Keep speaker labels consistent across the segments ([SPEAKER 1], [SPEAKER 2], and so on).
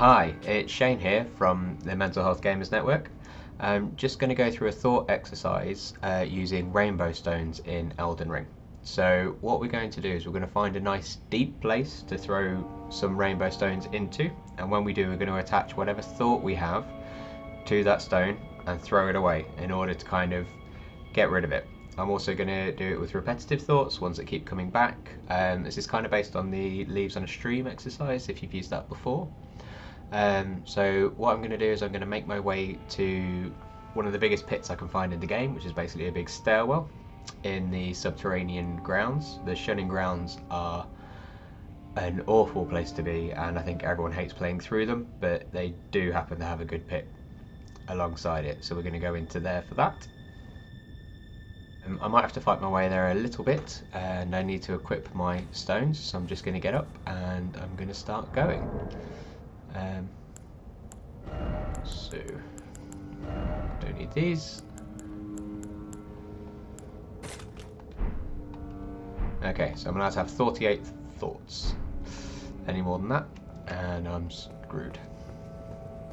[SPEAKER 1] Hi, it's Shane here from the Mental Health Gamers Network. I'm just going to go through a thought exercise using rainbow stones in Elden Ring. So what we're going to do is we're going to find a nice deep place to throw some rainbow stones into, and when we do we're going to attach whatever thought we have to that stone and throw it away in order to kind of get rid of it. I'm also going to do it with repetitive thoughts, ones that keep coming back. This is kind of based on the Leaves on a Stream exercise, if you've used that before. So what I'm going to do is I'm going to make my way to one of the biggest pits I can find in the game, which is basically a big stairwell in the subterranean grounds. The shunning grounds are an awful place to be, and I think everyone hates playing through them, but they do happen to have a good pit alongside it, so we're going to go into there for that. I might have to fight my way there a little bit, and I need to equip my stones, so I'm just going to get up and I'm going to start going. So, don't need these. Okay, so I'm allowed to have 38 thoughts. Any more than that, and I'm screwed.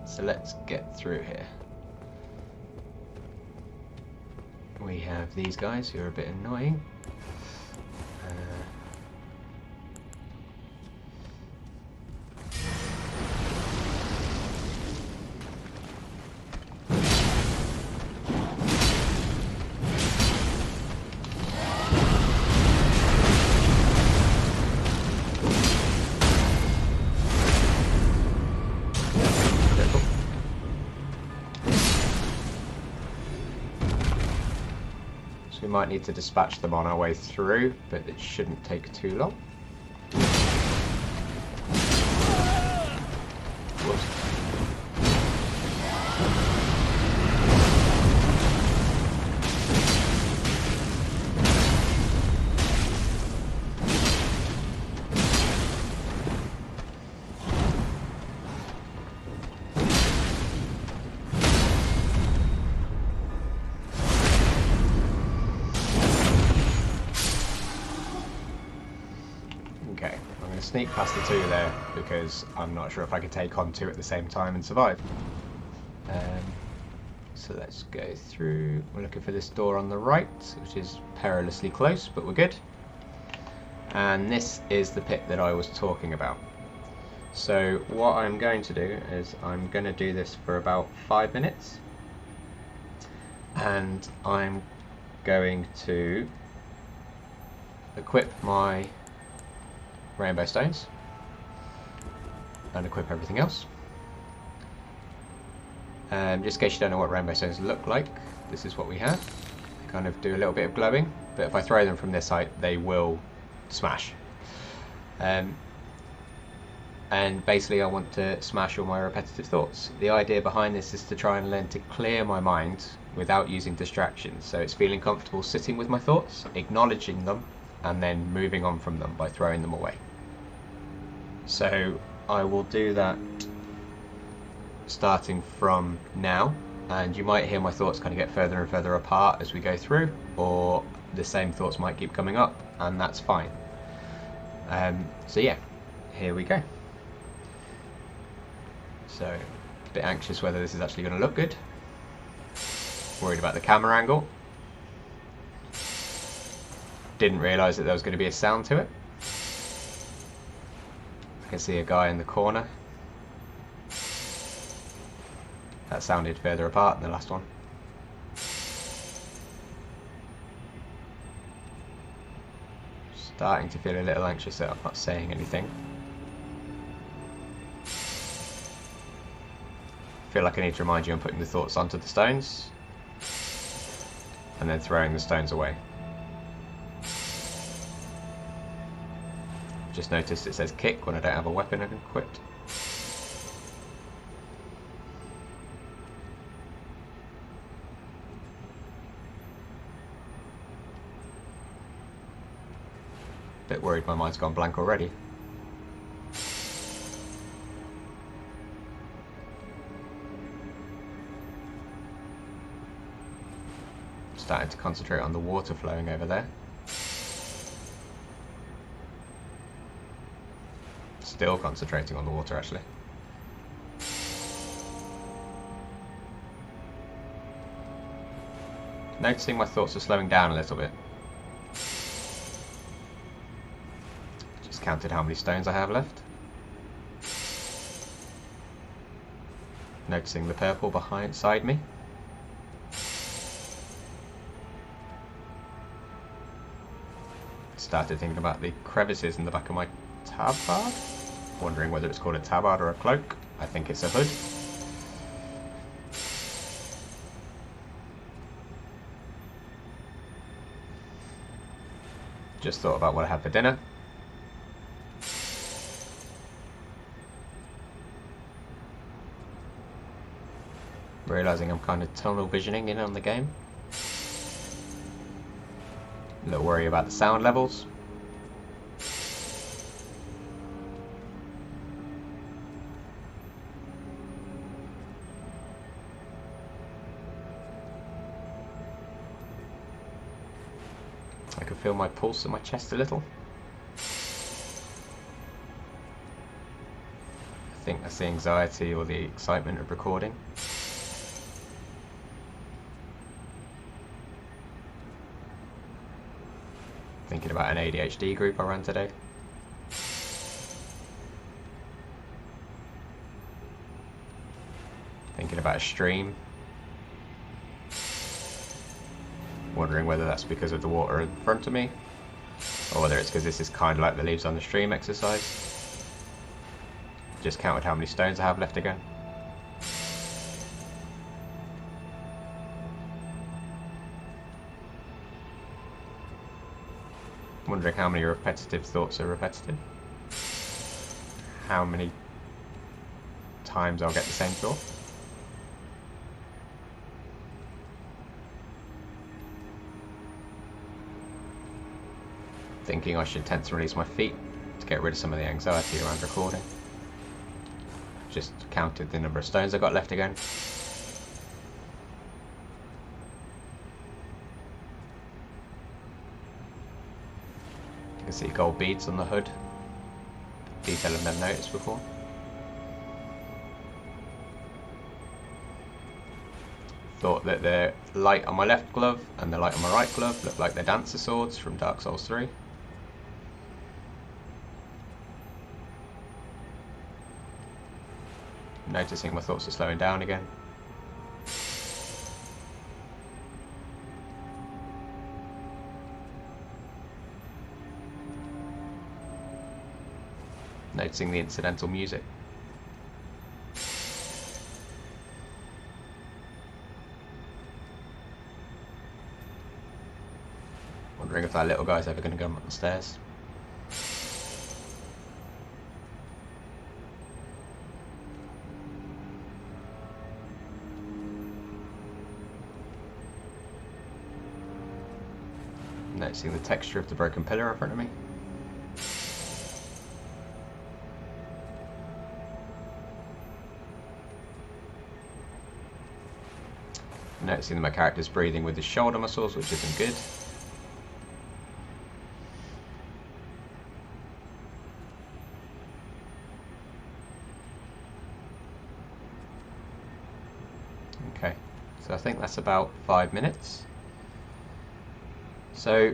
[SPEAKER 1] So let's get through here. We have these guys who are a bit annoying. We might need to dispatch them on our way through, but it shouldn't take too long. Whoops. Okay, I'm going to sneak past the two there because I'm not sure if I could take on two at the same time and survive. So let's go through. We're looking for this door on the right, which is perilously close, but we're good. And this is the pit that I was talking about. So what I'm going to do is I'm going to do this for about 5 minutes. And I'm going to equip my rainbow stones and equip everything else. Just in case you don't know what rainbow stones look like, this is what we have. They kind of do a little bit of glowing, but if I throw them from this height they will smash. And basically I want to smash all my repetitive thoughts. The idea behind this is to try and learn to clear my mind without using distractions, so it's feeling comfortable sitting with my thoughts, acknowledging them, and then moving on from them by throwing them away. So I will do that starting from now, and you might hear my thoughts kind of get further and further apart as we go through, or the same thoughts might keep coming up, and that's fine. So yeah, here we go. So, a bit anxious whether this is actually going to look good. Worried about the camera angle. Didn't realise that there was going to be a sound to it. I can see a guy in the corner. That sounded further apart than the last one. Starting to feel a little anxious that I'm not saying anything. Feel like I need to remind you I'm putting the thoughts onto the stones and then throwing the stones away. Just noticed it says kick when I don't have a weapon equipped. Bit worried my mind's gone blank already. Starting to concentrate on the water flowing over there. Still concentrating on the water actually. Noticing my thoughts are slowing down a little bit. Just counted how many stones I have left. Noticing the purple beside me. Started thinking about the crevices in the back of my tabard. Wondering whether it's called a tabard or a cloak. I think it's a hood. Just thought about what I had for dinner. Realising I'm kind of tunnel visioning in on the game. A little worry about the sound levels. I can feel my pulse in my chest a little. I think that's the anxiety or the excitement of recording. Thinking about an ADHD group I ran today. Thinking about a stream. Wondering whether that's because of the water in front of me, or whether it's because this is kind of like the leaves on the stream exercise. Just counted how many stones I have left again. Wondering how many repetitive thoughts are repetitive. How many times I'll get the same thought. Thinking I should tense and release my feet to get rid of some of the anxiety around recording. Just counted the number of stones I got left again. You can see gold beads on the hood. Detail I've never noticed before. Thought that the light on my left glove and the light on my right glove looked like the Dancer Swords from Dark Souls 3. Noticing my thoughts are slowing down again. Noticing the incidental music. Wondering if that little guy's ever going to come up the stairs. Noticing the texture of the broken pillar in front of me. Noticing that my character's breathing with his shoulder muscles, which isn't good. Okay, so I think that's about 5 minutes. So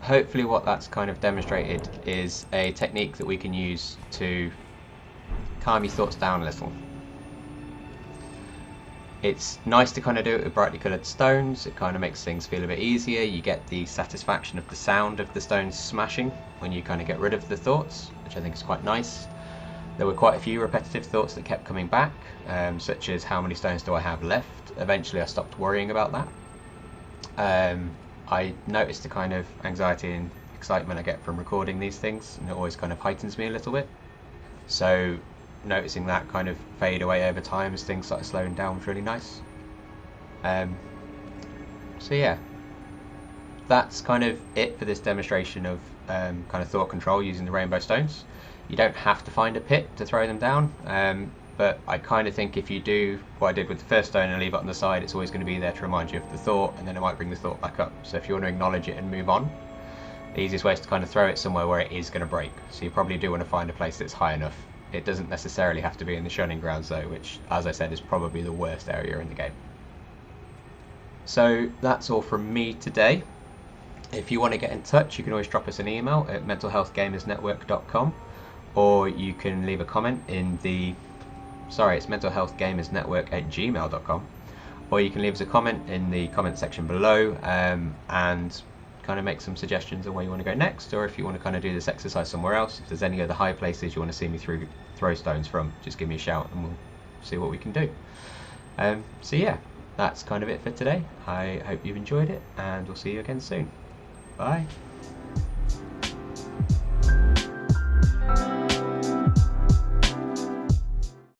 [SPEAKER 1] hopefully what that's kind of demonstrated is a technique that we can use to calm your thoughts down a little. It's nice to kind of do it with brightly coloured stones. It kind of makes things feel a bit easier. You get the satisfaction of the sound of the stones smashing when you kind of get rid of the thoughts, which I think is quite nice. There were quite a few repetitive thoughts that kept coming back, such as how many stones do I have left? Eventually I stopped worrying about that. I noticed the kind of anxiety and excitement I get from recording these things, and it always kind of heightens me a little bit. So noticing that kind of fade away over time as things started slowing down was really nice. So yeah, that's kind of it for this demonstration of kind of thought control using the rainbow stones. You don't have to find a pit to throw them down, but I kind of think if you do what I did with the first stone and leave it on the side, it's always going to be there to remind you of the thought, and then it might bring the thought back up. So if you want to acknowledge it and move on, the easiest way is to kind of throw it somewhere where it is going to break. So you probably do want to find a place that's high enough. It doesn't necessarily have to be in the shunning grounds though, which, as I said, is probably the worst area in the game. So that's all from me today. If you want to get in touch, you can always drop us an email at mentalhealthgamersnetwork.com, or you can leave a comment in the it's mentalhealthgamersnetwork@gmail.com, or you can leave us a comment in the comment section below, and kind of make some suggestions on where you want to go next, or if you want to kind of do this exercise somewhere else. If there's any other high places you want to see me throw stones from, just give me a shout and we'll see what we can do. So yeah, that's kind of it for today. I hope you've enjoyed it, and we'll see you again soon. Bye.